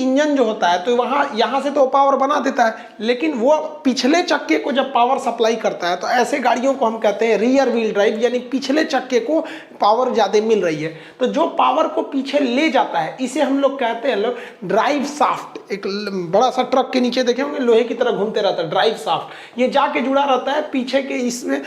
Engine जो होता है तो वहाँ यहाँ से तो पावर बना देता है, लेकिन वो पिछले चक्के को जब पावर सप्लाई करता है तो ऐसे गाड़ियों को हम कहते हैं रियर व्हील ड्राइव, यानी पिछले चक्के को पावर ज़्यादा मिल रही है। तो जो पावर को पीछे ले जाता है इसे हम लोग कहते हैं लोग ड्राइव शाफ्ट। एक बड़ा सा ट्रक के नीचे देखे होंगे लोहे की तरह घूमते रहता है ड्राइव शाफ्ट, ये जाके जुड़ा रहता है पीछे के इसमें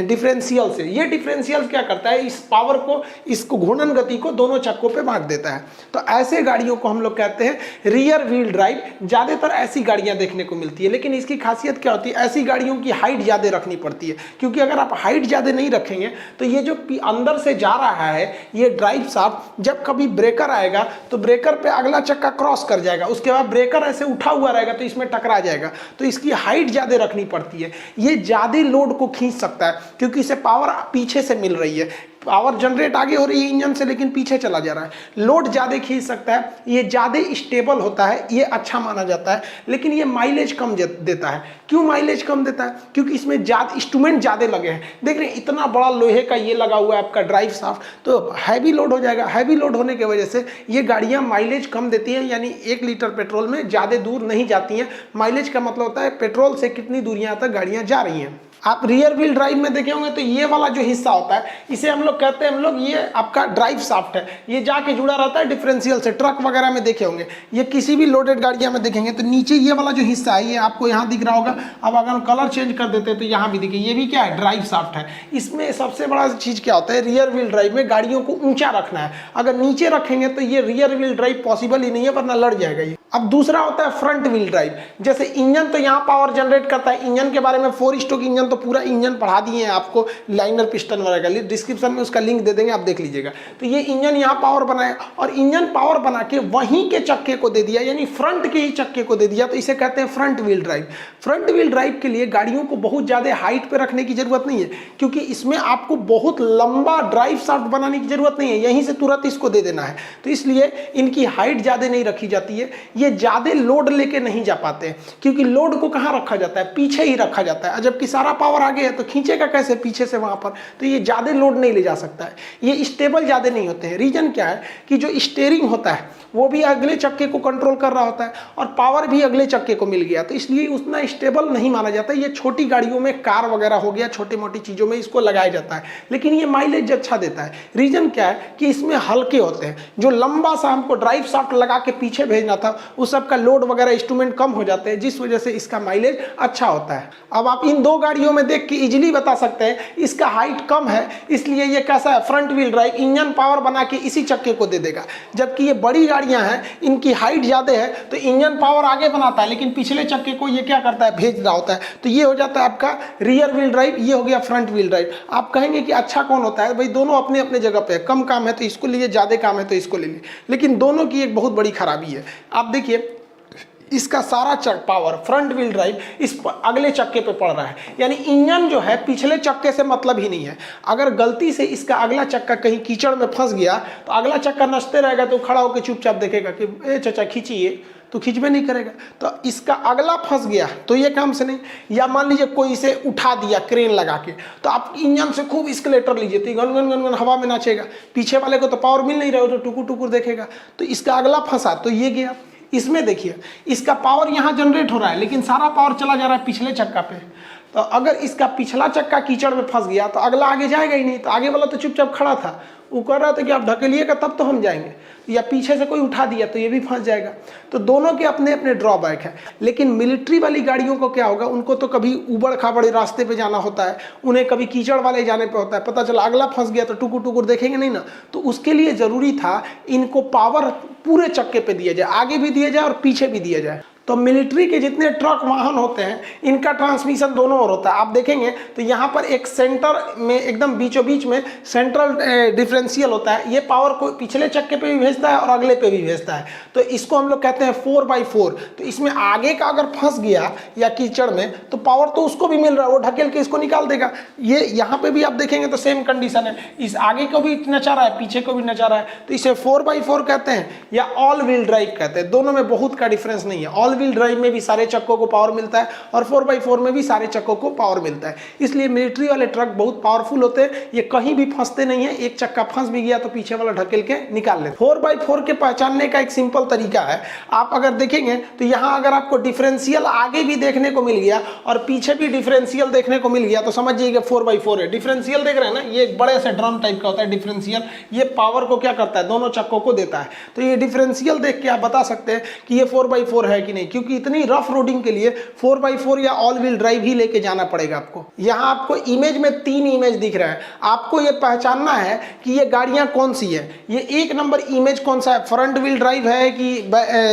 डिफरेंशियल से। ये डिफरेंशियल क्या करता है, इस पावर को, इसको घूर्णन गति को दोनों चक्कों पे बांट देता है। तो ऐसे गाड़ियों को हम लोग कहते हैं रियर व्हील ड्राइव। ज़्यादातर ऐसी गाड़ियां देखने को मिलती है, लेकिन इसकी खासियत क्या होती है, ऐसी गाड़ियों की हाइट ज़्यादा रखनी पड़ती है, क्योंकि अगर आप हाइट ज़्यादा नहीं रखेंगे तो ये जो अंदर से जा रहा है ये ड्राइव शाफ्ट, जब कभी ब्रेकर आएगा तो ब्रेकर पे अगला चक्का क्रॉस कर जाएगा, उसके बाद ब्रेकर ऐसे उठा हुआ रहेगा तो इसमें टकरा जाएगा। तो इसकी हाइट ज़्यादा रखनी पड़ती है। ये ज़्यादा लोड को खींच सकता है क्योंकि इसे पावर पीछे से मिल रही है, पावर जनरेट आगे हो रही है इंजन से लेकिन पीछे चला जा रहा है, लोड ज़्यादा खींच सकता है, ये ज़्यादा स्टेबल होता है, ये अच्छा माना जाता है। लेकिन ये माइलेज कम देता है। क्यों माइलेज कम देता है? क्योंकि इसमें ज़्यादा इंस्ट्रूमेंट ज़्यादा लगे हैं। देख रहे हैं इतना बड़ा लोहे का ये लगा हुआ है आपका ड्राइव शाफ्ट, तो हैवी लोड हो जाएगा। हैवी लोड होने की वजह से ये गाड़ियाँ माइलेज कम देती हैं, यानी 1 लीटर पेट्रोल में ज़्यादा दूर नहीं जाती हैं। माइलेज का मतलब होता है पेट्रोल से कितनी दूरियाँ तक गाड़ियाँ जा रही हैं। आप रियर व्हील ड्राइव में देखे होंगे तो ये वाला जो हिस्सा होता है इसे हम लोग कहते हैं, हम लोग ये आपका ड्राइव शाफ्ट है, ये जाके जुड़ा रहता है डिफरेंशियल से। ट्रक वगैरह में देखे होंगे, ये किसी भी लोडेड गाड़ियां में देखेंगे तो नीचे ये वाला जो हिस्सा है ये आपको यहाँ दिख रहा होगा। अब अगर हम कलर चेंज कर देते हैं तो यहाँ भी देखिए, ये भी क्या है, ड्राइव शाफ्ट है। इसमें सबसे बड़ा चीज़ क्या होता है, रियर व्हील ड्राइव में गाड़ियों को ऊंचा रखना है। अगर नीचे रखेंगे तो ये रियर व्हील ड्राइव पॉसिबल ही नहीं है, वरना लड़ जाएगा ये। अब दूसरा होता है फ्रंट व्हील ड्राइव। जैसे इंजन तो यहाँ पावर जनरेट करता है, इंजन के बारे में 4 स्ट्रोक इंजन तो पूरा इंजन पढ़ा दिए हैं आपको, लाइनर पिस्टन वगैरह, डिस्क्रिप्शन में उसका लिंक दे देंगे, आप देख लीजिएगा। तो ये इंजन यहाँ पावर बनाया और इंजन पावर बना के वहीं के चक्के को दे दिया, यानी फ्रंट के ही चक्के को दे दिया, तो इसे कहते हैं front wheel drive. Front wheel drive के लिए गाड़ियों को बहुत ज़्यादा हाइट पर रखने की जरूरत नहीं है, क्योंकि इसमें आपको बहुत लंबा ड्राइव शाफ्ट बनाने की जरूरत नहीं है, यहीं से तुरंत इसको दे देना है। तो इसलिए इनकी हाइट ज़्यादा नहीं रखी जाती है। ये ज़्यादा लोड लेके नहीं जा पाते हैं, क्योंकि लोड को कहाँ रखा जाता है, पीछे ही रखा जाता है। जबकि सारा पावर आगे है तो खींचेगा कैसे पीछे से वहां पर, तो ये ज्यादा लोड नहीं ले जा सकता है। ये स्टेबल ज्यादा नहीं होते हैं। रीजन क्या है कि जो स्टीयरिंग होता है वो भी अगले चक्के को कंट्रोल कर रहा होता है और पावर भी अगले चक्के को मिल गया, तो इसलिए उतना स्टेबल नहीं माना जाता। ये छोटी गाड़ियों में, कार वगैरह हो गया, छोटी मोटी चीज़ों में इसको लगाया जाता है, लेकिन ये माइलेज अच्छा देता है। रीजन क्या है कि इसमें हल्के होते हैं। जो लंबा सा हमको ड्राइव शाफ्ट लगा के पीछे भेजना था उस सबका लोड वगैरह इंस्ट्रूमेंट कम हो जाते हैं, जिस वजह से इसका माइलेज अच्छा होता है। अब आप इन 2 गाड़ियों में देख के इजीली बता सकते हैं इसका हाइट कम है, इसलिए ये कैसा है, front wheel drive, engine power बना के इसी चक्के को दे देगा। जबकि ये बड़ी गाड़ियां हैं, इनकी हाइट ज्यादा है तो इंजन पावर आगे बनाता है, लेकिन पिछले चक्के को ये क्या करता है, भेज रहा होता है। तो ये हो जाता है आपका रियर व्हील ड्राइव, ये हो गया फ्रंट व्हील ड्राइव। आप कहेंगे कि अच्छा कौन होता है, भाई दोनों अपने अपने जगह पे है। कम काम है तो इसको लीजिए, ज्यादा काम है तो इसको ले लीजिए, लेकिन दोनों की एक बहुत बड़ी खराबी है। आप देखिए इसका सारा पावर फ्रंट व्हील ड्राइव इस अगले चक्के पे पड़ रहा है, यानी इंजन जो है पिछले चक्के से मतलब ही नहीं है। अगर गलती से इसका अगला चक्का कहीं कीचड़ में फंस गया तो अगला चक्का नचते रहेगा, तो खड़ा होकर चुपचाप देखेगा कि ए चाचा खींचिए, तो खींचबे नहीं करेगा। तो इसका अगला फंस गया तो ये काम से नहीं। या मान लीजिए कोई इसे उठा दिया क्रेन लगा के, तो आप इंजन से खूब स्केलेटर लीजिए तो गन गन गन गन हवा में नाचेगा, पीछे वाले को तो पावर मिल नहीं रहा हो तो टुकुर टुकुर देखेगा। तो इसका अगला फंसा तो ये गया। इसमें देखिए इसका पावर यहाँ जनरेट हो रहा है, लेकिन सारा पावर चला जा रहा है पिछले चक्का पे। तो अगर इसका पिछला चक्का कीचड़ में फंस गया तो अगला आगे जाएगा ही नहीं, तो आगे वाला तो चुपचाप खड़ा था, वो कह रहा था कि आप ढकेलिएगा तब तो हम जाएंगे, या पीछे से कोई उठा दिया तो ये भी फंस जाएगा। तो दोनों के अपने अपने ड्रॉबैक है। लेकिन मिलिट्री वाली गाड़ियों को क्या होगा, उनको तो कभी उबड़ खाबड़ रास्ते पे जाना होता है, उन्हें कभी कीचड़ वाले जाने पे होता है, पता चला अगला फंस गया तो टुकुर टुकुर देखेंगे नहीं ना। तो उसके लिए जरूरी था इनको पावर पूरे चक्के पे दिया जाए, आगे भी दिया जाए और पीछे भी दिया जाए। तो मिलिट्री के जितने ट्रक वाहन होते हैं इनका ट्रांसमिशन दोनों ओर होता है। आप देखेंगे तो यहाँ पर एक सेंटर में एकदम बीचों बीच में सेंट्रल डिफरेंशियल होता है, ये पावर को पिछले चक्के पे भी भेजता है और अगले पे भी भेजता है। तो इसको हम लोग कहते हैं 4x4। तो इसमें आगे का अगर फंस गया या कीचड़ में तो पावर तो उसको भी मिल रहा है, वो ढकेल के इसको निकाल देगा। ये यहाँ पे भी आप देखेंगे तो सेम कंडीशन है, इस आगे को भी नचा रहा है पीछे को भी नचा रहा है। तो इसे 4x4 कहते हैं या ऑल व्हील ड्राइव कहते हैं। दोनों में बहुत का डिफरेंस नहीं है। ऑल व्हील ड्राइव में भी सारे चक्कों को पावर मिलता है और 4x4 में भी सारे चक्कों को पावर मिलता है। इसलिए मिलिट्री वाले ट्रक बहुत पावरफुल होते हैं, ये कहीं भी फंसते नहीं है, एक चक्का फंस भी गया तो पीछे वाला ढकेल के निकाल लेते। 4x4 के पहचानने का एक सिंपल तरीका है, आप अगर देखेंगे तो यहाँ अगर आपको डिफरेंशियल आगे भी देखने को मिल गया और पीछे भी डिफरेंशियल देखने को मिल गया तो समझिएगा 4x4 है। डिफरेंशियल देख रहे हैं ना, ये एक बड़े से ड्रम टाइप का होता है डिफरेंशियल, ये पावर को क्या करता है, दोनों चक्कों को देता है। तो ये डिफरेंशियल देख के आप बता सकते हैं कि ये 4x4 है कि नहीं, क्योंकि इतनी रफ रोडिंग के लिए 4x4 या ऑल व्हील ड्राइव ही लेके जाना पड़ेगा आपको। यहाँ आपको इमेज में 3 इमेज दिख रहा है, आपको ये पहचानना है कि ये गाड़ियाँ कौन सी है। ये 1 नंबर इमेज कौन सा है, फ्रंट व्हील ड्राइव है कि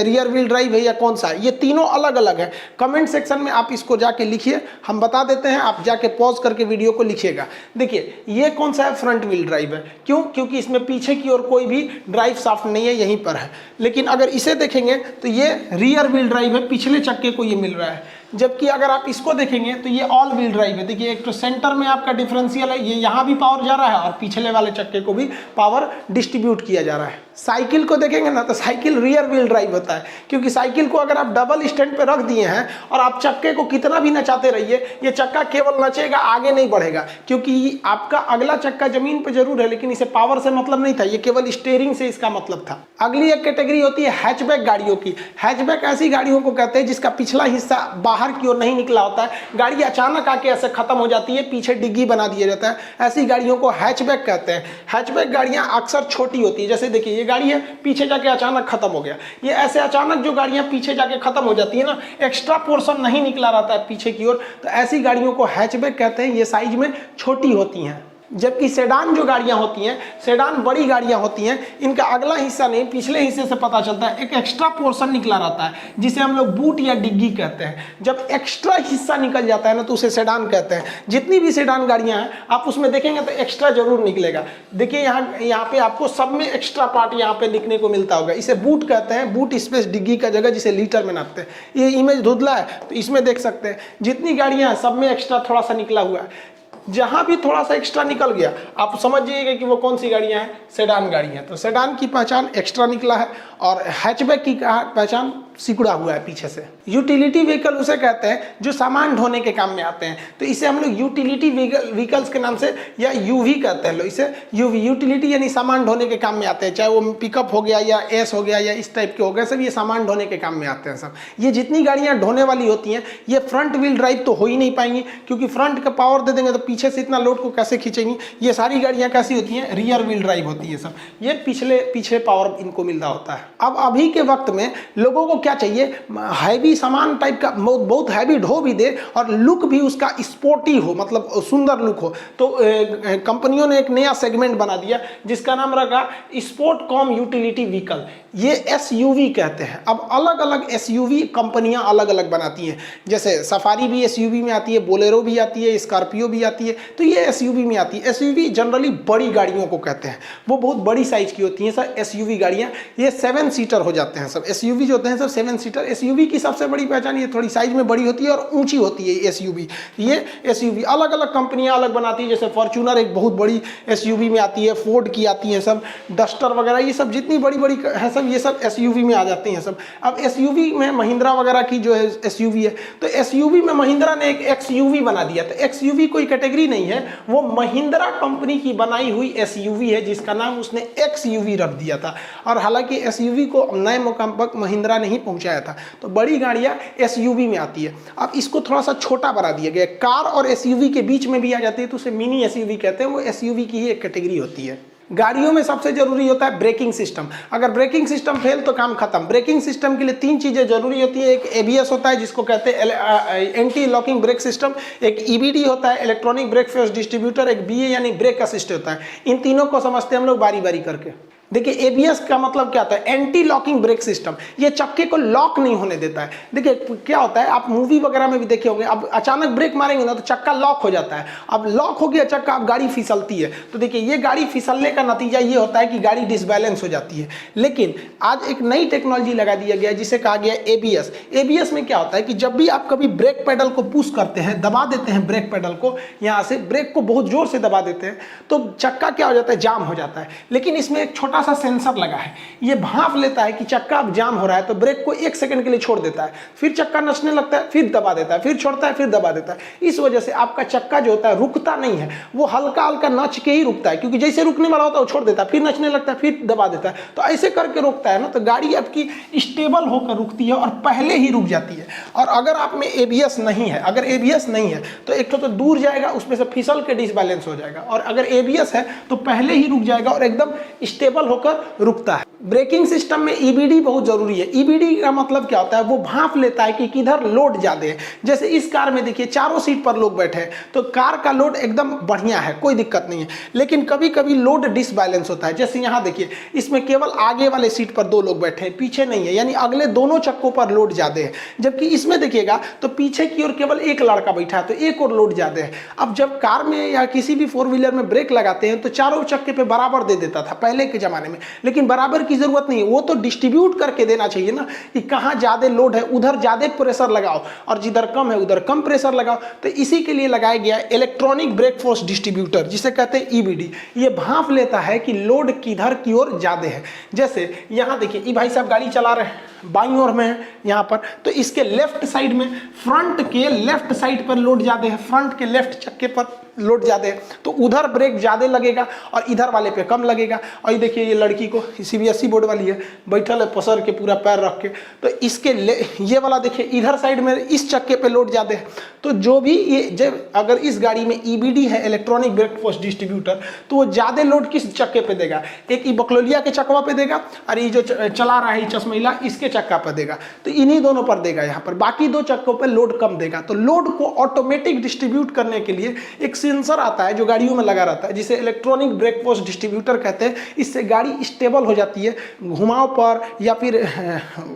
रियर व्हील ड्राइव है या कौन सा है, ये तीनों अलग अलग है। कमेंट सेक्शन में आप इसको जाके लिखिए, हम बता देते हैं, आप जाके पॉज करके वीडियो को लिखिएगा। देखिए ये कौन सा है, फ्रंट व्हील ड्राइव है। क्यों? क्योंकि इसमें पीछे की ओर कोई भी ड्राइव शाफ्ट नहीं है, यहीं पर है। लेकिन अगर इसे देखेंगे तो ये रियर व्हील ड्राइव है, पिछले चक्के को ये मिल रहा है। जबकि अगर आप इसको देखेंगे तो ये ऑल व्हील ड्राइव है। देखिए एक तो सेंटर में आपका डिफरेंशियल है, ये यहाँ भी पावर जा रहा है और पिछले वाले चक्के को भी पावर डिस्ट्रीब्यूट किया जा रहा है। साइकिल को देखेंगे ना तो साइकिल रियर व्हील ड्राइव होता है, क्योंकि साइकिल को अगर आप डबल स्टैंड पे रख दिए हैं और आप चक्के को कितना भी नचाते रहिए, ये चक्का केवल नचेगा, आगे नहीं बढ़ेगा, क्योंकि आपका अगला चक्का जमीन पे जरूर है लेकिन इसे पावर से मतलब नहीं था, ये केवल स्टीयरिंग से इसका मतलब था। अगली एक कैटेगरी होती है हैचबैक गाड़ियों की। हैचबैक ऐसी गाड़ियों को कहते हैं जिसका पिछला हिस्सा बाहर की ओर नहीं निकला होता है, गाड़ी अचानक आके ऐसे खत्म हो जाती है, पीछे डिग्गी बना दिया जाता है, ऐसी गाड़ियों को हैचबैक कहते हैं। हैचबैक गाड़ियां अक्सर छोटी होती है, जैसे देखिए ये गाड़ी है, पीछे जाके अचानक खत्म हो गया। ये ऐसे अचानक जो गाड़ियां पीछे जाके खत्म हो जाती है ना, एक्स्ट्रा पोर्शन नहीं निकला रहता है पीछे की ओर, तो ऐसी गाड़ियों को हैचबैक कहते हैं। ये साइज में छोटी होती हैं। जबकि सेडान जो गाड़ियां होती हैं, सेडान बड़ी गाड़ियां होती हैं, इनका अगला हिस्सा नहीं पिछले हिस्से से पता चलता है, एक एक्स्ट्रा पोर्शन निकला रहता है जिसे हम लोग बूट या डिग्गी कहते हैं। जब एक्स्ट्रा हिस्सा निकल जाता है ना तो उसे सेडान कहते हैं। जितनी भी सेडान गाड़ियां हैं आप उसमें देखेंगे तो एक्स्ट्रा जरूर निकलेगा। देखिए यहाँ पे आपको सब में एक्स्ट्रा पार्ट यहाँ पे दिखने को मिलता होगा, इसे बूट कहते हैं। बूट स्पेस डिग्गी का जगह जिसे लीटर में नापते हैं। ये इमेज धुंधला है तो इसमें देख सकते हैं जितनी गाड़ियां हैं सब में एक्स्ट्रा थोड़ा सा निकला हुआ है। जहां भी थोड़ा सा एक्स्ट्रा निकल गया आप समझ जाइएगा कि वो कौन सी गाड़ियां हैं, सेडान गाड़ी है। तो सेडान की पहचान एक्स्ट्रा निकला है और हैचबैक की पहचान सिकुड़ा हुआ है पीछे से। यूटिलिटी व्हीकल उसे कहते हैं जो सामान ढोने के काम में आते हैं, तो इसे हम लोग यूटिलिटी व्हीकल्स के नाम से या यूवी कहते हैं लोग इसे। यूवी यूटिलिटी यानी सामान ढोने के काम में आते हैं, चाहे वो पिकअप हो गया या एस हो गया या इस टाइप के हो गए, सब ये सामान ढोने के काम में आते हैं सब। ये जितनी गाड़ियां ढोने वाली होती हैं ये फ्रंट व्हील ड्राइव तो हो ही नहीं पाएंगी, क्योंकि फ्रंट का पावर दे देंगे तो पीछे से इतना लोड को कैसे खींचेंगी। ये सारी गाड़ियां कैसी होती हैं, रियर व्हील ड्राइव होती है सब। ये पीछे पावर इनको मिल रहा होता है। अब अभी के वक्त में लोगों को क्या चाहिए, हैवी सामान टाइप का, बहुत हैवी ढो भी दे और लुक भी उसका स्पोर्टी हो, मतलब सुंदर लुक हो। तो कंपनियों ने एक नया सेगमेंट बना दिया जिसका नाम रखा स्पोर्ट कॉम यूटिलिटी व्हीकल। ये एसयूवी कहते हैं। अब अलग अलग एसयूवी कंपनियां अलग अलग बनाती हैं, जैसे सफारी भी एसयूवी में आती है, बोलेरो भी आती है, स्कॉर्पियो भी आती है, तो ये एसयूवी में आती है। एसयूवी जनरली बड़ी गाड़ियों को कहते हैं, वो बहुत बड़ी साइज की होती हैं सर एसयूवी गाड़ियां। ये 7 सीटर हो जाते हैं सब। एसयूवी जो होते हैं सब 7 सीटर। एसयूवी की सबसे बड़ी पहचान ये थोड़ी साइज में बड़ी होती है और ऊंची होती है एसयूवी। ये एसयूवी अलग अलग कंपनियां अलग बनाती है, जैसे फॉर्च्यूनर एक बहुत बड़ी एसयूवी में आती है, फोर्ड की आती है सब, डस्टर वगैरह ये सब जितनी बड़ी बड़ी है सब, ये सब एसयूवी में आ जाती हैं सब। अब एसयूवी में महिंद्रा वगैरह की जो है एसयूवी है, तो एसयूवी में महिंद्रा ने एक एक्सयूवी बना दिया। तो एक्सयूवी कोई कैटेगरी नहीं है, वो महिंद्रा कंपनी की बनाई हुई एसयूवी है जिसका नाम उसने एक्सयूवी रख दिया था। और हालांकि एसयूवी को नए मुकाम पर महिंद्रा ने ही पहुंचाया था। तो बड़ी गाड़ियां एसयूवी में आती है। अब इसको थोड़ा सा छोटा बना दिया गया, कार और एसयूवी के बीच में भी आ जाती है, तो उसे मिनी एसयूवी कहते हैं। वो एसयूवी की ही एक कैटेगरी होती है। गाड़ियों में सबसे जरूरी होता है ब्रेकिंग सिस्टम। अगर ब्रेकिंग सिस्टम फेल तो काम खत्म। ब्रेकिंग सिस्टम के लिए 3 चीजें जरूरी होती है। एक एबीएस होता है जिसको कहते हैं एंटी लॉकिंग ब्रेक सिस्टम, एक ईबीडी होता है इलेक्ट्रॉनिक ब्रेक फोर्स डिस्ट्रीब्यूटर, एक बीए यानी ब्रेक असिस्ट होता है। इन तीनों को समझते हैं हम लोग बारी बारी करके। देखिए एबीएस का मतलब क्या होता है, एंटी लॉकिंग ब्रेक सिस्टम। ये चक्के को लॉक नहीं होने देता है। देखिए क्या होता है, आप मूवी वगैरह में भी देखे होंगे, अब अचानक ब्रेक मारेंगे ना तो चक्का लॉक हो जाता है। अब लॉक हो गया चक्का, अब गाड़ी फिसलती है। तो देखिए ये गाड़ी फिसलने का नतीजा ये होता है कि गाड़ी डिसबैलेंस हो जाती है। लेकिन आज एक नई टेक्नोलॉजी लगा दिया गया है जिसे कहा गया एबीएस। एबीएस में क्या होता है कि जब भी आप कभी ब्रेक पेडल को पुश करते हैं, दबा देते हैं ब्रेक पेडल को, यहाँ से ब्रेक को बहुत जोर से दबा देते हैं, तो चक्का क्या हो जाता है, जाम हो जाता है। लेकिन इसमें एक छोटा छोटा सा सेंसर लगा है, ये भांप लेता है कि चक्का अब जाम हो रहा है तो ब्रेक को 1 सेकंड के लिए छोड़ देता है, फिर चक्का नचने लगता है, फिर दबा देता है, फिर छोड़ता है, फिर दबा देता है। इस वजह से आपका चक्का जो होता है रुकता नहीं है, वो हल्का हल्का नच के ही रुकता है, क्योंकि जैसे रुकने वाला होता है वो छोड़ देता है, फिर नचने लगता है, फिर दबा देता है। तो ऐसे करके रुकता है ना, तो गाड़ी आपकी स्टेबल होकर रुकती है और पहले ही रुक जाती है। और अगर आप में एबीएस नहीं है, अगर एबीएस नहीं है तो एक तो दूर जाएगा, उसमें से फिसल के डिसबैलेंस हो जाएगा, और अगर एबीएस है तो पहले ही रुक जाएगा और एकदम स्टेबल होकर रुकता है। ब्रेकिंग सिस्टम में ईबीडी बहुत जरूरी है। ईबीडी का मतलब क्या होता है, वो भांप लेता है कि किधर लोड ज्यादा है। जैसे इस कार में देखिए चारों सीट पर लोग बैठे हैं तो कार का लोड एकदम बढ़िया है, कोई दिक्कत नहीं है, लेकिन कभी कभी लोड डिसबैलेंस होता है। जैसे यहाँ देखिए इसमें केवल आगे वाले सीट पर 2 लोग बैठे हैं, पीछे नहीं है, यानी अगले दोनों चक्कों पर लोड ज्यादा है। जबकि इसमें देखिएगा तो पीछे की ओर केवल एक लड़का बैठा है तो एक और लोड ज्यादा है। अब जब कार में या किसी भी 4 व्हीलर में ब्रेक लगाते हैं तो चारों चक्के पे बराबर दे देता था पहले के जमाने में, लेकिन बराबर की जरूरत नहीं है, वो तो डिस्ट्रीब्यूट करके देना चाहिए ना, कि कहाँ ज्यादा लोड है उधर ज्यादा प्रेशर लगाओ और जिधर कम है उधर कम प्रेशर लगाओ। तो इसी के लिए लगाया गया इलेक्ट्रॉनिक ब्रेक फोर्स डिस्ट्रीब्यूटर, जिसे कहते हैं ईबीडी। ये भांप लेता है कि लोड किधर की ओर ज्यादा है। जैसे यहाँ देखिए ये भाई साहब गाड़ी चला रहे हैं, बाईं ओर में है यहाँ पर, तो इसके लेफ्ट साइड में, फ्रंट के लेफ्ट साइड पर लोड ज्यादा है, फ्रंट के लेफ्ट चक्के पर लोड ज्यादा है, तो उधर ब्रेक ज्यादा लगेगा और इधर वाले पे कम लगेगा। और ये देखिए ये लड़की को सीबीएसई बोर्ड वाली है, बैठल है पसर के पूरा पैर रख के, तो इसके ये वाला देखिए इधर साइड में इस चक्के पे लोड ज्यादा है। तो जो भी ये जब अगर इस गाड़ी में ईबीडी है इलेक्ट्रॉनिक ब्रेक फोर्स डिस्ट्रीब्यूटर, तो वो ज्यादा लोड किस चक्के पे देगा, एक ये बकलोलिया के चकवा पे देगा और ये जो चला रहा है चश्मेला इसके चक्का पर देगा, तो इन्हीं दोनों पर देगा यहाँ पर, बाकी 2 चक्कों पर लोड कम देगा। तो लोड को ऑटोमेटिक डिस्ट्रीब्यूट करने के लिए एक सेंसर आता है जो गाड़ियों में लगा रहता है, जिसे इलेक्ट्रॉनिक ब्रेक फोर्स डिस्ट्रीब्यूटर कहते हैं। इससे गाड़ी स्टेबल हो जाती है, घुमाव पर या फिर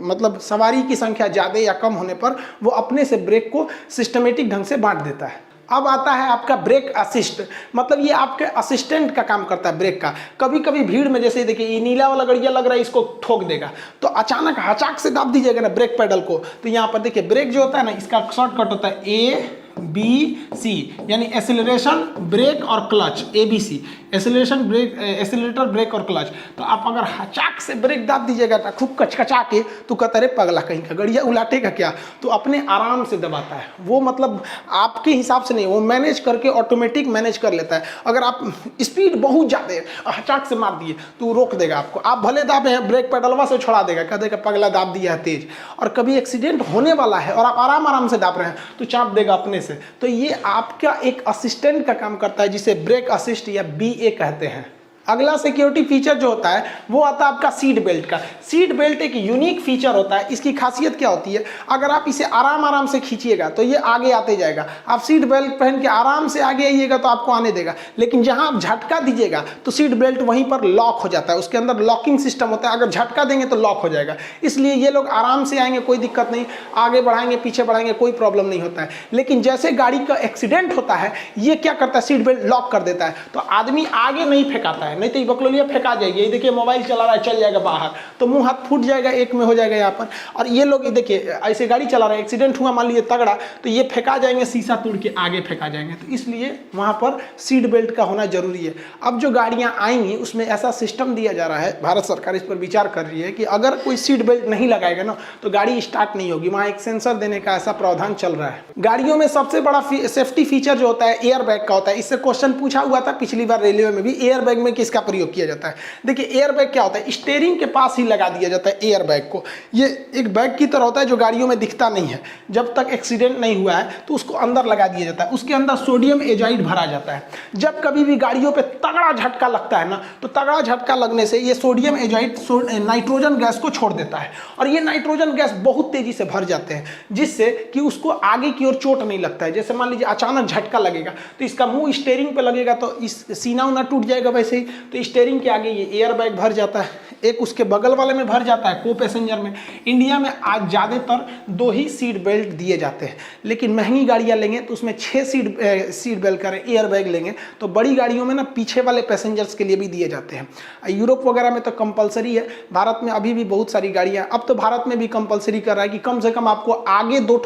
मतलब सवारी की संख्या ज़्यादा या कम होने पर वो अपने से ब्रेक को सिस्टमेटिक ढंग से बांट देता है। अब आता है आपका ब्रेक असिस्ट, मतलब ये आपके असिस्टेंट का काम करता है ब्रेक का। कभी कभी भीड़ में जैसे देखिए ये नीला वाला गड़िया लग रहा है, इसको ठोक देगा, तो अचानक हचाक से दाब दीजिएगा ना ब्रेक पेडल को, तो यहाँ पर देखिए ब्रेक जो होता है ना, इसका शॉर्टकट होता है ABC, यानी एक्सेलरेशन ब्रेक और clutch, ABC, acceleration brake, accelerator brake और क्लच। तो आप अगर हचाक से ब्रेक दाब दीजिएगा ना खूब कचकचा के, तो कहता रे पगला कहीं का गड़िया उलाटेगा क्या, तो अपने आराम से दबाता है वो, मतलब आपके हिसाब से नहीं, वो मैनेज करके ऑटोमेटिक मैनेज कर लेता है। अगर आप स्पीड बहुत ज़्यादा है हचाक से मार दिए तो वो रोक देगा आपको, आप भले दाबे हैं ब्रेक पेडलवा से छोड़ा देगा, कह देगा पगला दाब दिया है तेज। और कभी एक्सीडेंट होने वाला है और आप आराम आराम से दाब रहे हैं तो चाप देगा अपने से। तो ये आपका एक असिस्टेंट का काम करता है, जिसे ब्रेक असिस्ट या BA कहते हैं। अगला सिक्योरिटी फीचर जो होता है वो आता है आपका सीट बेल्ट का। सीट बेल्ट एक यूनिक फीचर होता है। इसकी खासियत क्या होती है, अगर आप इसे आराम आराम से खींचिएगा तो ये आगे आते जाएगा। आप सीट बेल्ट पहन के आराम से आगे आइएगा तो आपको आने देगा, लेकिन जहां आप झटका दीजिएगा तो सीट बेल्ट वहीं पर लॉक हो जाता है, उसके अंदर लॉकिंग सिस्टम होता है, अगर झटका देंगे तो लॉक हो जाएगा। इसलिए ये लोग आराम से आएंगे, कोई दिक्कत नहीं, आगे बढ़ाएंगे पीछे बढ़ाएंगे कोई प्रॉब्लम नहीं होता है। लेकिन जैसे गाड़ी का एक्सीडेंट होता है ये क्या करता है, सीट बेल्ट लॉक कर देता है, तो आदमी आगे नहीं फेंकाता है, नहीं तो ये बकलोलिया फेंका जाएगी। ये देखिए मोबाइल चला रहा है चल जाएगा बाहर, तो मुंह हाथ फूट जाएगा, एक में हो जाएगा यहाँ पर। और ये लोग देखिए ऐसे गाड़ी चला रहे हैं, एक्सीडेंट हुआ मान लीजिए तगड़ा, तो ये फेंका जाएंगे, शीशा तोड़ के आगे फेंका जाएंगे। तो इसलिए वहाँ पर सीट बेल्ट का होना जरूरी है। अब जो गाड़ियाँ आएंगी उसमें ऐसा सिस्टम दिया जा रहा है, भारत सरकार इस पर विचार कर रही है कि अगर कोई सीट बेल्ट नहीं लगाएगा ना तो गाड़ी स्टार्ट नहीं होगी, वहाँ एक सेंसर देने का ऐसा प्रावधान चल रहा है। गाड़ियों में सबसे बड़ा सेफ्टी फीचर जो होता है एयर बैग का होता है। इससे क्वेश्चन पूछा हुआ था पिछली बार रेलवे में भी, एयर बैग में किसका प्रयोग किया जाता है। देखिए एयर बैग क्या होता है, स्टीयरिंग के पास ही लगा दिया जाता है एयर बैग को। ये एक बैग की तरह होता है जो गाड़ियों में दिखता नहीं है, जब तक एक्सीडेंट नहीं हुआ है तो उसको अंदर लगा दिया जाता है। उसके अंदर सोडियम एजाइड भरा जाता है। जब कभी भी गाड़ियों पे तगड़ा झटका लगता है ना, तो तगड़ा झटका लगने से ये सोडियम एजाइड नाइट्रोजन गैस को छोड़ देता है, और ये नाइट्रोजन गैस बहुत तेजी से भर जाते हैं, जिससे कि उसको आगे की ओर चोट नहीं लगता है। जैसे मान लीजिए अचानक झटका लगेगा तो इसका मुंह स्टीयरिंग पे लगेगा तो इस सीना उना टूट जाएगा, वैसे ही तो स्टीयरिंग के आगे ये एयर बैग भर जाता है। एक उसके बगल वाले में भर जाता है को पैसेंजर में। इंडिया में आज ज़्यादातर 2 ही सीट बेल्ट दिए जाते हैं, लेकिन महंगी गाड़ियाँ लेंगे तो उसमें 6 सीट बेल्ट करें, एयर बैग लेंगे तो बड़ी गाड़ियों में ना पीछे वाले पैसेंजर्स के लिए भी दिए जाते हैं। यूरोप वगैरह में तो कंपलसरी है, भारत में अभी भी बहुत सारी गाड़ियाँ, अब तो भारत में भी कंपलसरी कर रहा है कि कम से कम आपको आगे 2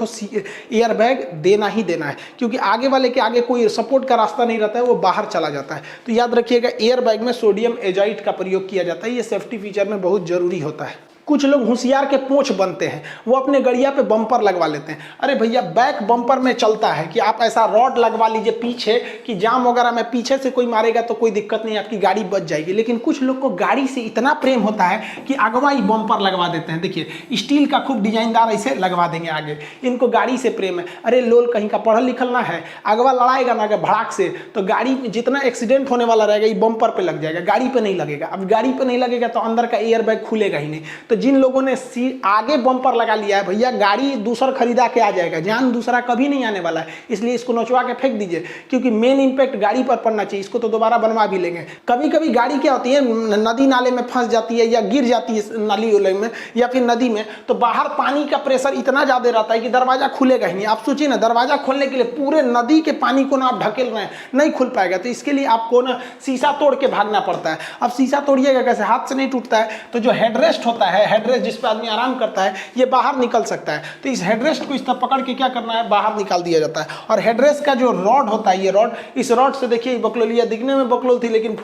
एयर बैग देना ही देना है, क्योंकि आगे वाले के आगे कोई सपोर्ट का रास्ता नहीं रहता है, वो बाहर चला जाता है। तो याद रखिएगा एयर बैग में सोडियम एजाइड का प्रयोग किया जाता है, ये सेफ्टी फीचर में बहुत जरूरी होता है। कुछ लोग होशियार के पोंछ बनते हैं, वो अपने गड़िया पे बम्पर लगवा लेते हैं। अरे भैया बैक बम्पर में चलता है कि आप ऐसा रॉड लगवा लीजिए पीछे कि जाम वगैरह में पीछे से कोई मारेगा तो कोई दिक्कत नहीं, आपकी गाड़ी बच जाएगी। लेकिन कुछ लोग को गाड़ी से इतना प्रेम होता है कि अगवा ही बम्पर लगवा देते हैं। देखिए स्टील का खूब डिजाइनदार ऐसे लगवा देंगे आगे, इनको गाड़ी से प्रेम है। अरे लोल कहीं का पढ़ल लिखल ना है, अगवा लड़ाएगा ना भड़ाक से तो गाड़ी जितना एक्सीडेंट होने वाला रहेगा ये बम्पर पे लग जाएगा, गाड़ी पे नहीं लगेगा। अब गाड़ी पे नहीं लगेगा तो अंदर का एयर बैग खुलेगा ही नहीं। तो जिन लोगों ने आगे बम्पर लगा लिया है भैया, गाड़ी दूसरा खरीदा के आ जाएगा, जान दूसरा कभी नहीं आने वाला है, इसलिए इसको नचवा के फेंक दीजिए, क्योंकि मेन इंपैक्ट गाड़ी पर पड़ना चाहिए। इसको तो दोबारा बनवा भी लेंगे। कभी कभी गाड़ी क्या होती है नदी नाले में फंस जाती है या गिर जाती है नाली उले में या फिर नदी में, तो बाहर पानी का प्रेशर इतना ज्यादा रहता है कि दरवाजा खुलेगा ही नहीं। आप सोचिए ना, दरवाजा खोलने के लिए पूरे नदी के पानी को ना आप ढकेल रहे हैं, नहीं खुल पाएगा। तो इसके लिए आपको ना शीशा तोड़ के भागना पड़ता है। अब शीशा तोड़िएगा कैसे, हाथ से नहीं टूटता है। तो जो हेडरेस्ट होता है, हेडरेस्ट जिस पे आदमी आराम करता है, ये बाहर निकल सकता है। तो इस हेडरेस्ट को इस तरह पकड़ के क्या करना है, बाहर निकाल दिया जाता है। और हेडरेस्ट का जो रॉड होता है, ये रॉड, इस रॉड से देखिए बकलोलिया दिखने में बकलोल थी लेकिन